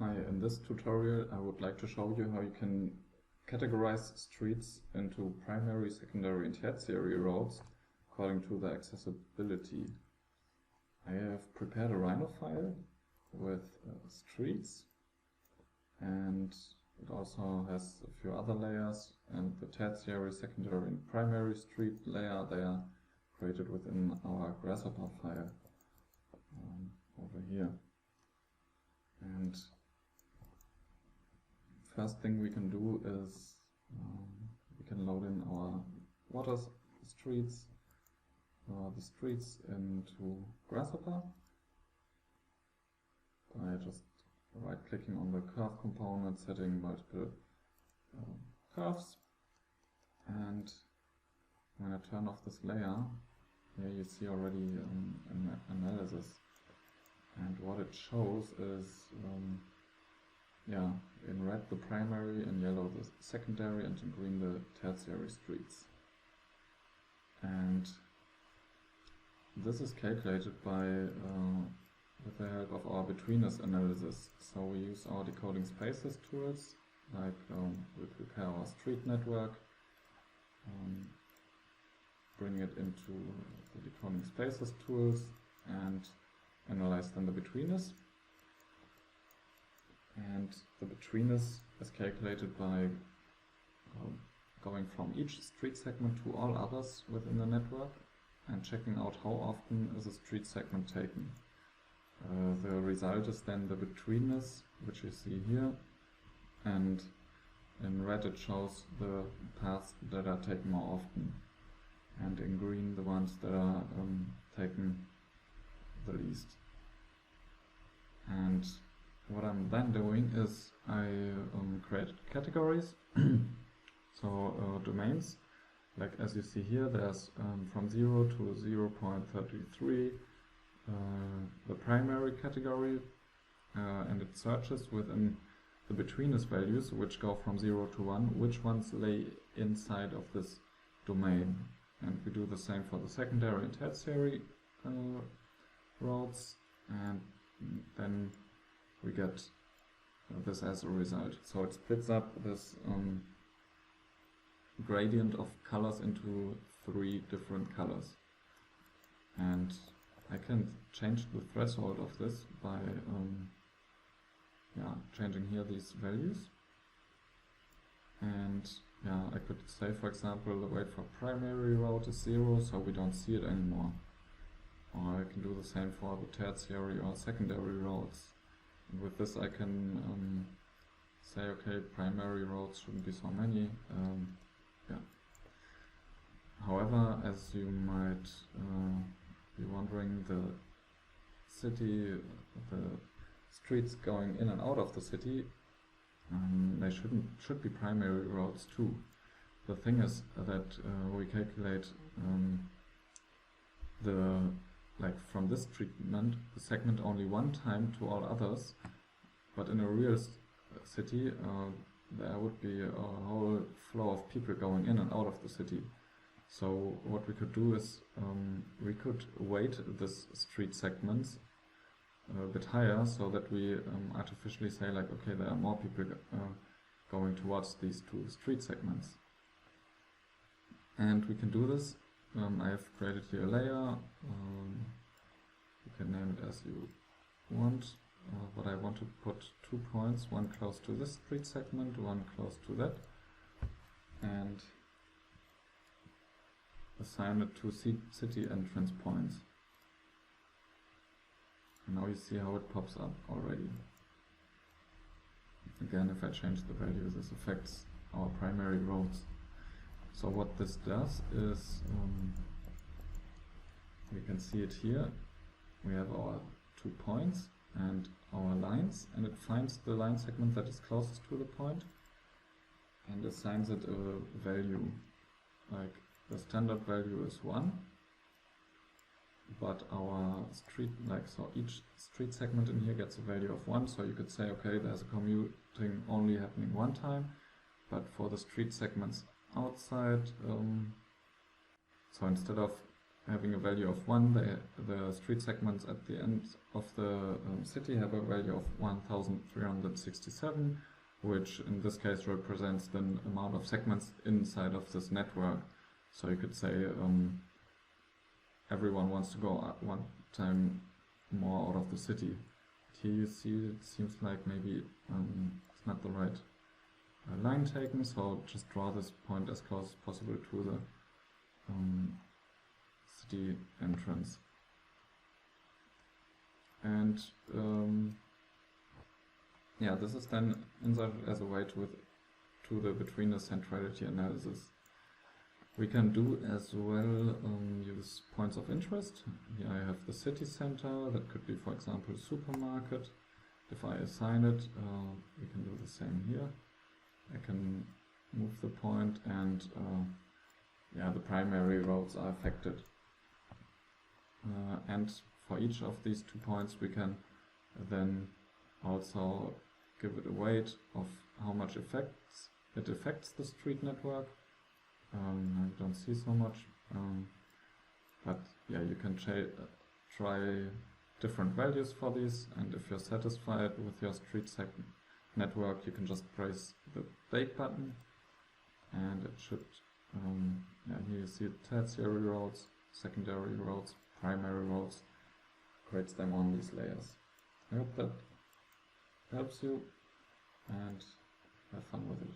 Hi, in this tutorial I would like to show you how you can categorize streets into primary, secondary and tertiary roads according to their accessibility. I have prepared a Rhino file with streets, and it also has a few other layers, and the tertiary, secondary and primary street layer, they are created within our Grasshopper file over here. And first thing we can do is we can load in our water streets, the streets into Grasshopper by just right-clicking on the curve component, setting multiple curves, and when I turn off this layer, here you see already an analysis, and what it shows is in red the primary, in yellow the secondary, and in green the tertiary streets. And this is calculated by with the help of our betweenness analysis. So we use our decoding spaces tools, like we prepare our street network, bring it into the decoding spaces tools, and analyze then the betweenness. And the betweenness is calculated by going from each street segment to all others within the network and checking out how often is a street segment taken. The result is then the betweenness, which you see here, and in red it shows the paths that are taken more often, and in green the ones that are taken the least. And what I'm then doing is I create categories, so domains, like as you see here, there's from 0 to 0.33 the primary category, and it searches within the betweenness values, which go from 0 to 1, which ones lay inside of this domain. And we do the same for the secondary and tertiary roads, and then we get this as a result. So it splits up this gradient of colors into 3 different colors. And I can change the threshold of this by changing here these values. And I could say, for example, the weight for primary road is 0, so we don't see it anymore. Or I can do the same for the tertiary or secondary roads. And with this I can say, okay, primary roads shouldn't be so many. However, as you might be wondering, the streets going in and out of the city, they should be primary roads too. The thing is that we calculate from this treatment the segment only one time to all others, but in a real city there would be a whole flow of people going in and out of the city. So what we could do is we could weight this street segments a bit higher, so that we artificially say, like, okay, there are more people going towards these 2 street segments. And we can do this. I have created here a layer. You can name it as you want. But I want to put 2 points, one close to this street segment, one close to that, and assign it to city entrance points. And now you see how it pops up already. Again, if I change the value, this affects our primary roads. So what this does is, we can see it here. We have our 2 points and our lines, and it finds the line segment that is closest to the point and assigns it a value. Like, the standard value is 1, but our street, so each street segment in here gets a value of 1, so you could say, okay, there's a commuting only happening 1 time, but for the street segments outside, so instead of having a value of 1, the street segments at the end of the city have a value of 1367, which in this case represents the amount of segments inside of this network. So you could say everyone wants to go one time more out of the city. Here you see it seems like maybe it's not the right line taken, so just draw this point as close as possible to the city entrance. And yeah, this is then inserted as a way to the between the centrality analysis. We can do as well use points of interest. Here I have the city center, that could be for example a supermarket. If I assign it, we can do the same here. I can move the point and yeah, the primary roads are affected. And for each of these 2 points we can then also give it a weight of how much it affects the street network. I don't see so much, but yeah, you can try different values for these, and if you're satisfied with your street network, you can just press the bake button, and it should, yeah, here you see tertiary roads, secondary roads, primary roads, creates them on these layers. I hope that helps you, and have fun with it.